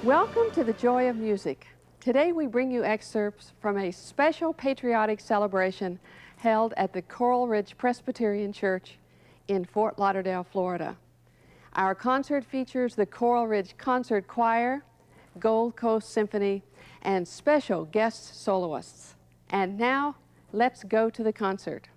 Welcome to the Joy of Music. Today we bring you excerpts from a special patriotic celebration held at the Coral Ridge Presbyterian Church in Fort Lauderdale, Florida. Our concert features the Coral Ridge Concert Choir, Gold Coast Symphony, and special guest soloists. And now, let's go to the concert.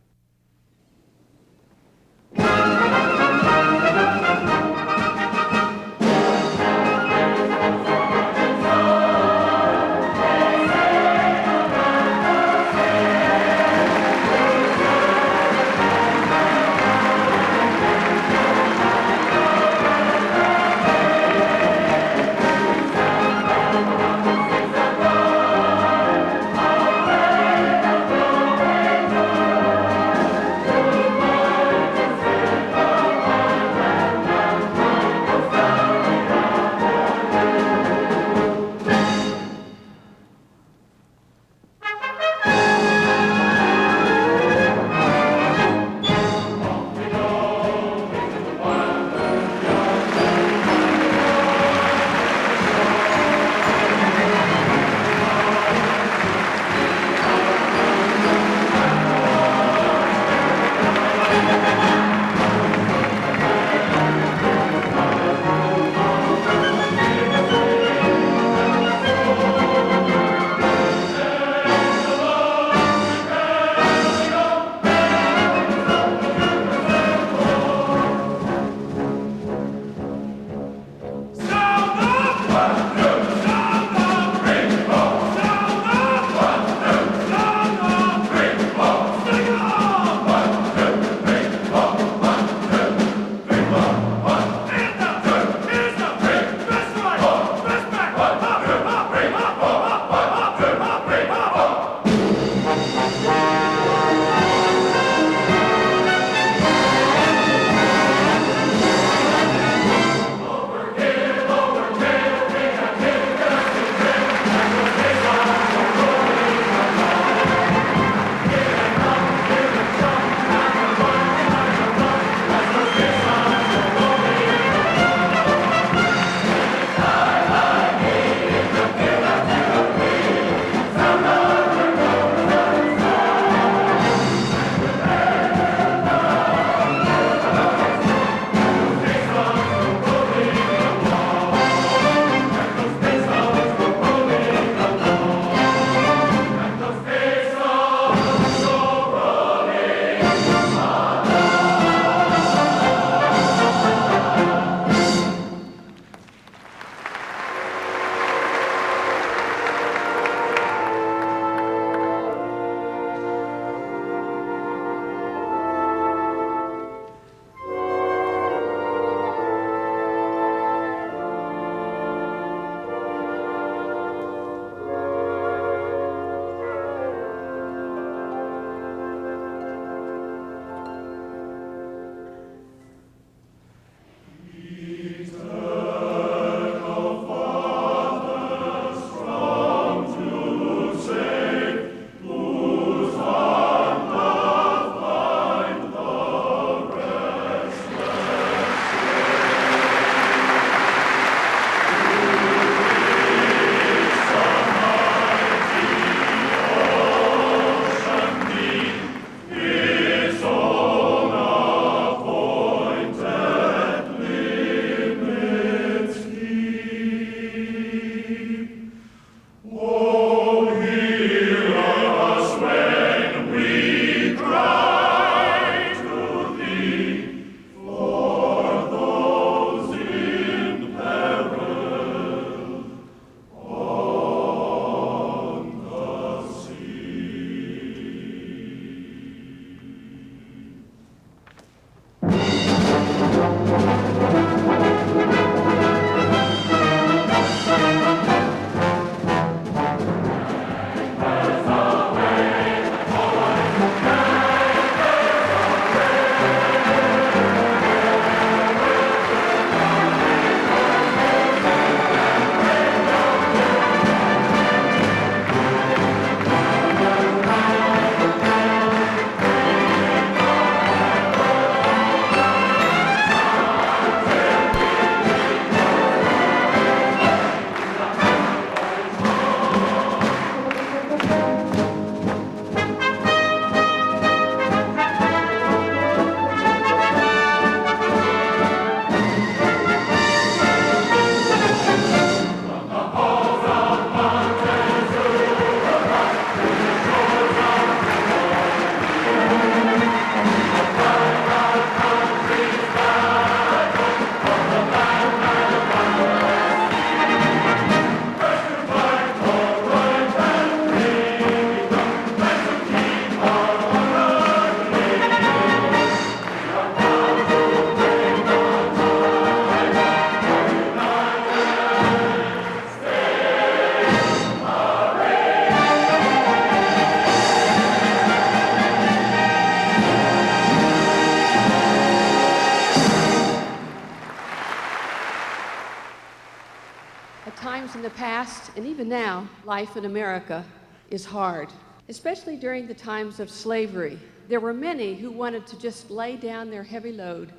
times in the past, and even now, life in America is hard, especially during the times of slavery. There were many who wanted to just lay down their heavy load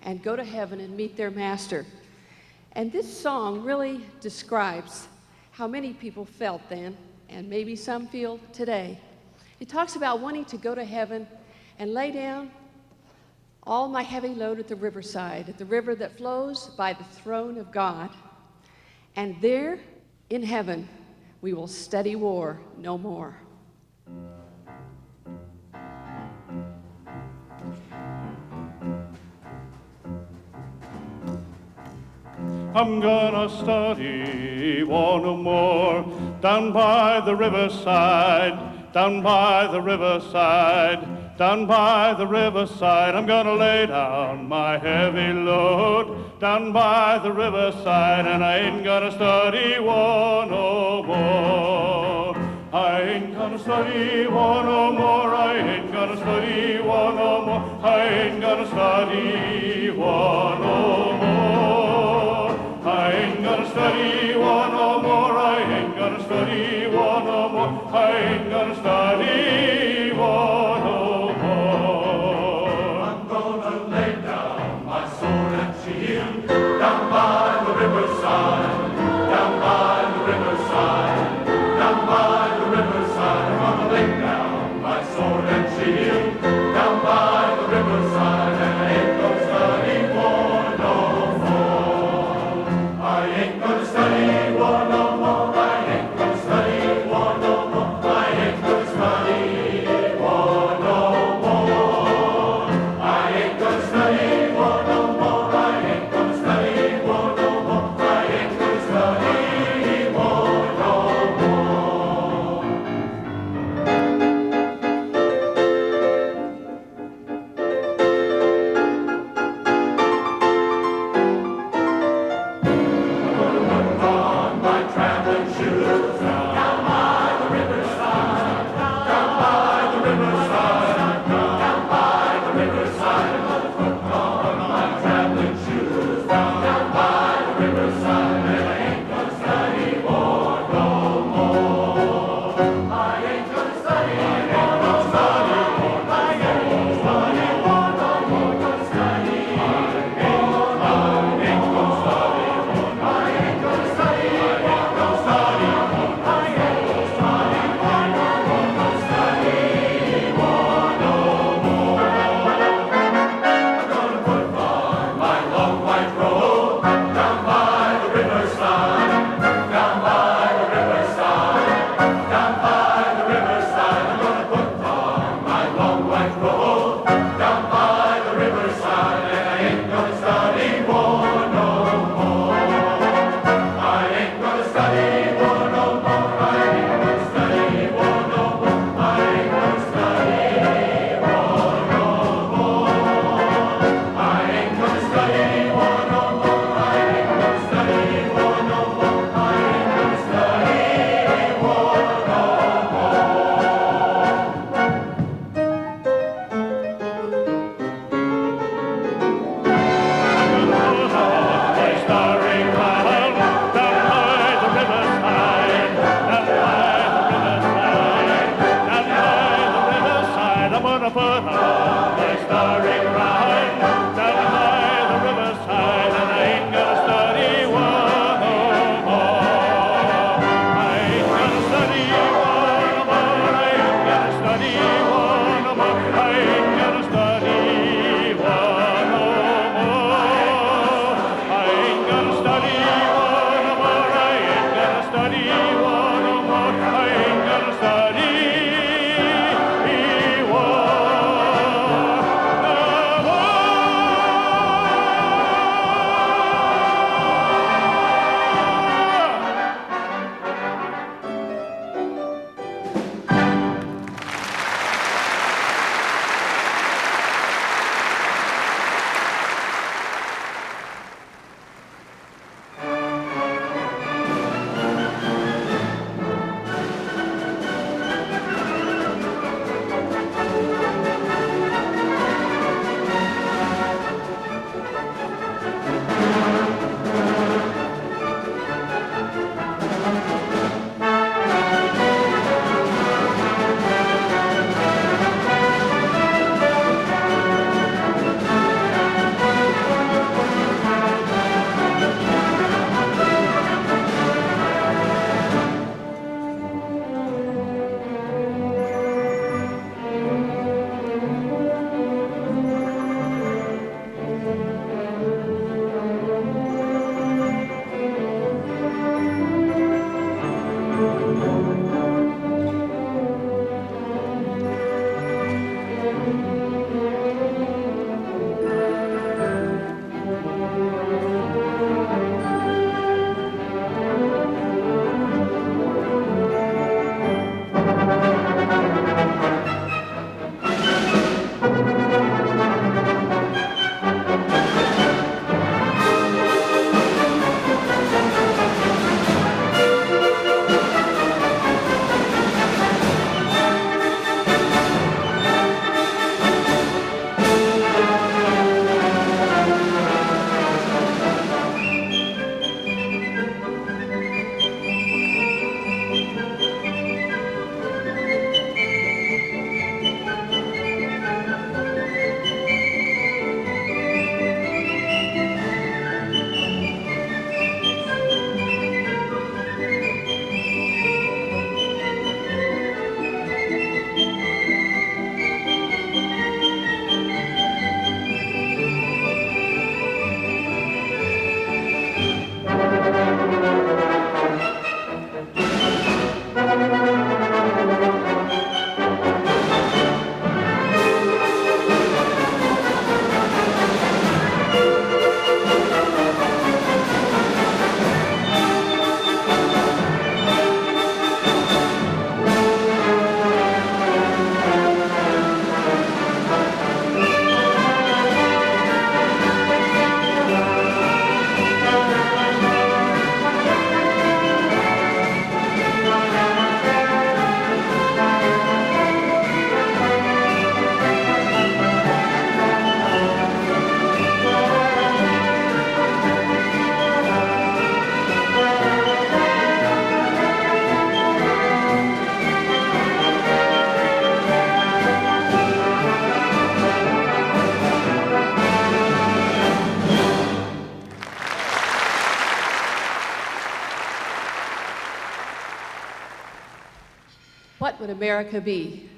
and go to heaven and meet their master. And this song really describes how many people felt then, and maybe some feel today. It talks about wanting to go to heaven and lay down all my heavy load at the riverside, at the river that flows by the throne of God. And there in heaven, we will study war no more. I'm gonna study war no more, down by the riverside, down by the riverside, down by the riverside. I'm gonna lay down my heavy load, down by the riverside, and I ain't gonna study war no more. I ain't gonna study war no more, I ain't gonna study war no more, I ain't gonna study war no more. I ain't gonna study war no more, I ain't gonna study war no more, I ain't gonna study war no more. I'm gonna lay down my sword and shield, down by the riverside, down by the riverside, down by the riverside. I'm gonna lay down my sword and shield, down by the riverside, and I ain't gonna study war no more. I ain't gonna study war no more, I ain't gonna study war no more, I ain't gonna study war no more. I ain't gonna study war no more, I ain't gonna study war no more, I ain't gonna study war no more. On my traveling shoes, down by the riverside, down by the riverside, down by the riverside. I'm gonna put on my traveling shoes, down by the riverside, and I ain't gonna study war no more. I ain't gonna study war no more, I ain't gonna study war no more, gonna study war no more. I ain't gonna study war, I ain't gonna study war no more, I ain't gonna study war no more, gonna study war no more. I'm gonna put on my long white robe, down by the riverside, down by the riverside, down by the riverside. I'm gonna put on my long white robe, down by the riverside, and I ain't gonna study war no more. I ain't gonna study war no more, I ain't gonna study war no more, I ain't gonna study war no more. I ain't gonna study war no more, I ain't gonna study war no more, I ain't gonna study war no more. Starry crown, down by the riverside, down by the riverside, I'm gonna put on my starry crown, down by the riverside, and I ain't gonna study war no more. I ain't gonna study war no more, I ain't gonna study war no more, I ain't gonna study war no more. I ain't gonna study war no more, I ain't gonna study war no more, I ain't gonna study war no more. What would America be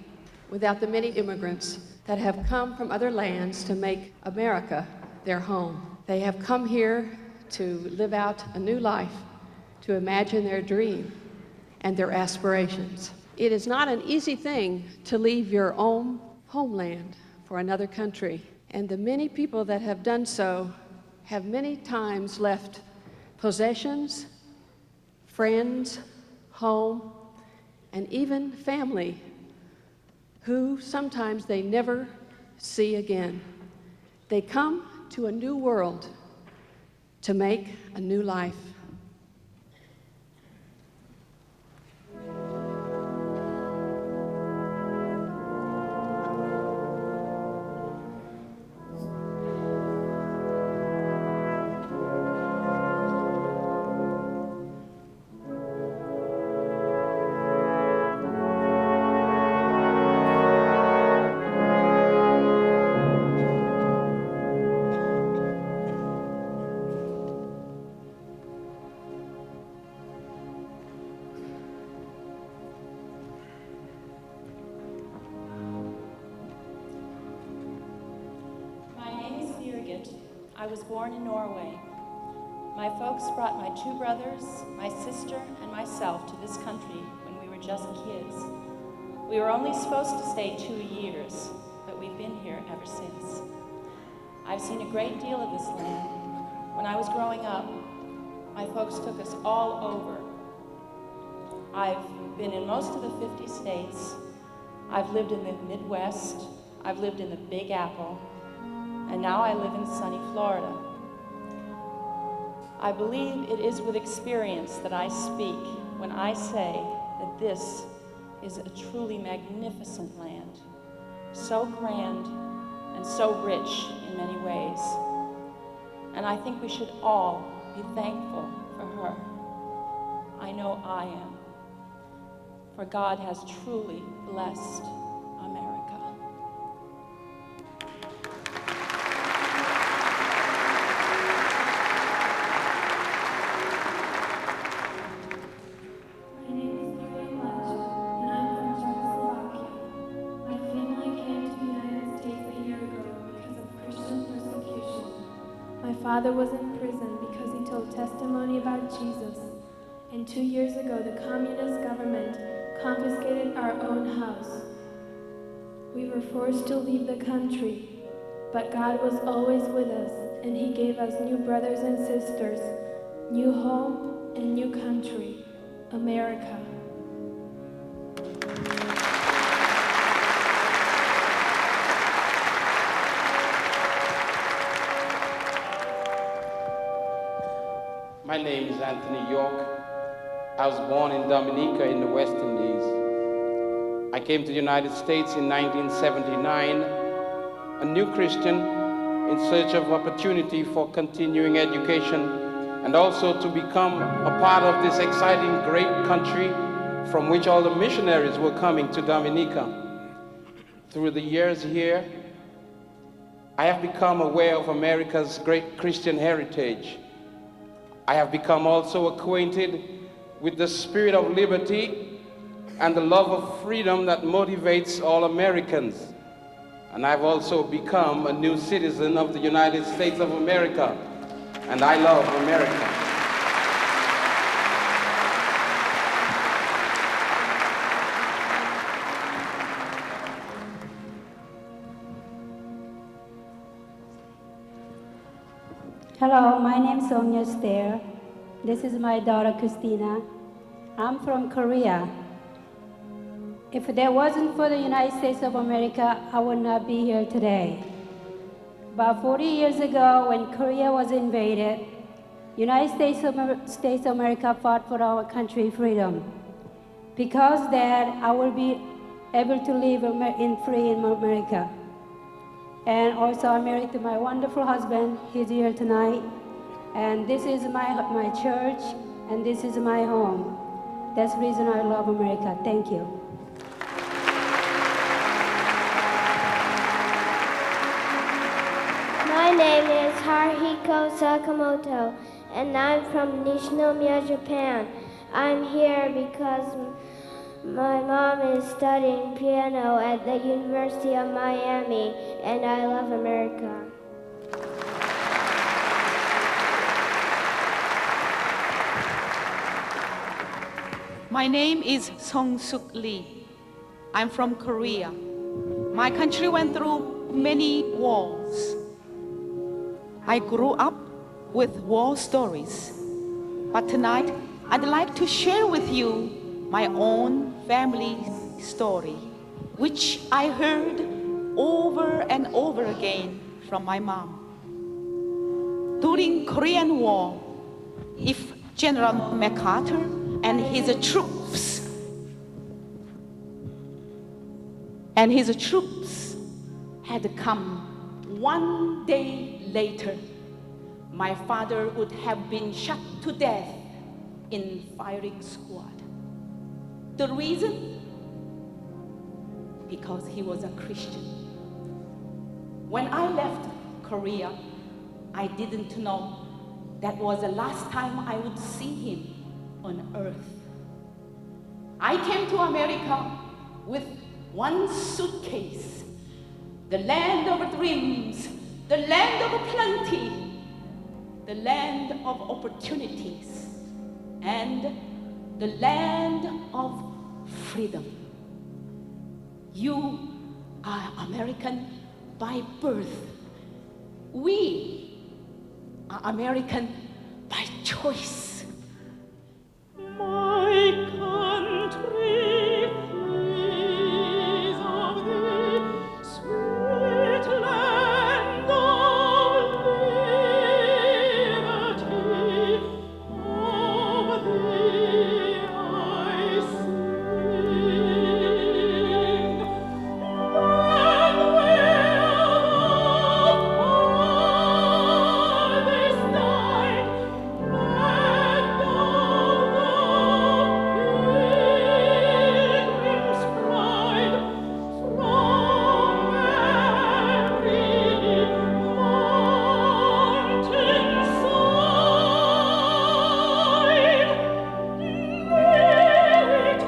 without the many immigrants that have come from other lands to make America their home? They have come here to live out a new life, to imagine their dream and their aspirations. It is not an easy thing to leave your own homeland for another country, and the many people that have done so have many times left possessions, friends, home, and even family who sometimes they never see again. They come to a new world to make a new life. I was born in Norway. My folks brought my two brothers, my sister, and myself to this country when we were just kids. We were only supposed to stay 2 years, but we've been here ever since. I've seen a great deal of this land. When I was growing up, my folks took us all over. I've been in most of the 50 states. I've lived in the Midwest. I've lived in the Big Apple. And now I live in sunny Florida. I believe it is with experience that I speak when I say that this is a truly magnificent land, so grand and so rich in many ways. And I think we should all be thankful for her. I know I am, for God has truly blessed America. My father was in prison because he told testimony about Jesus. And 2 years ago, the communist government confiscated our own house. We were forced to leave the country, but God was always with us, and he gave us new brothers and sisters, new home and new country, America. My name is Anthony York. I was born in Dominica in the West Indies. I came to the United States in 1979, a new Christian in search of opportunity for continuing education and also to become a part of this exciting, great country from which all the missionaries were coming to Dominica. Through the years here, I have become aware of America's great Christian heritage. I have become also acquainted with the spirit of liberty and the love of freedom that motivates all Americans. And I've also become a new citizen of the United States of America, and I love America. Hello, my name is Sonia Stair. This is my daughter, Christina. I'm from Korea. If there wasn't for the United States of America, I would not be here today. About 40 years ago, when Korea was invaded, United States of America fought for our country freedom. Because of that, I will be able to live free in America. And also I'm married to my wonderful husband. He's here tonight. And this is my church, and this is my home. That's the reason I love America. Thank you. My name is Haruhiko Sakamoto, and I'm from Nishinomiya, Japan. I'm here because My mom is studying piano at the University of Miami, and I love America. My name is Sung Sook Lee. I'm from Korea. My country went through many wars. I grew up with war stories. But tonight, I'd like to share with you my own family story, which I heard over and over again from my mom. During Korean War, if General MacArthur and his troops had come one day later, my father would have been shot to death in firing squad. The reason? Because he was a Christian. When I left Korea, I didn't know that was the last time I would see him on earth. I came to America with one suitcase, the land of dreams, the land of plenty, the land of opportunities, and the land of freedom. You are American by birth. We are American by choice. My country is of thee, sweet land of liberty, of thee I sing. When will the harvest time, land of pilgrim's pride, from every mountainside, merit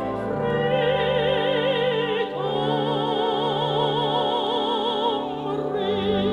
freedom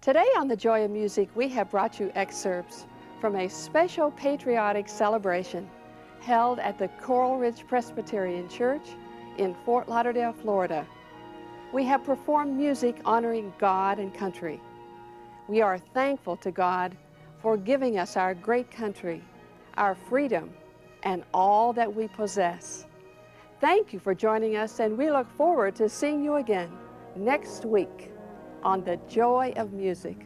Today on The Joy of Music, we have brought you excerpts from a special patriotic celebration held at the Coral Ridge Presbyterian Church in Fort Lauderdale, Florida. We have performed music honoring God and country. We are thankful to God for giving us our great country, our freedom, and all that we possess. Thank you for joining us, and we look forward to seeing you again next week on The Joy of Music.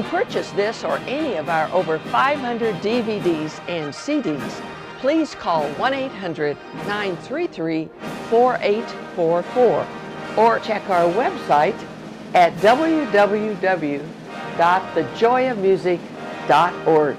To purchase this or any of our over 500 DVDs and CDs, please call 1-800-933-4844 or check our website at www.thejoyofmusic.org.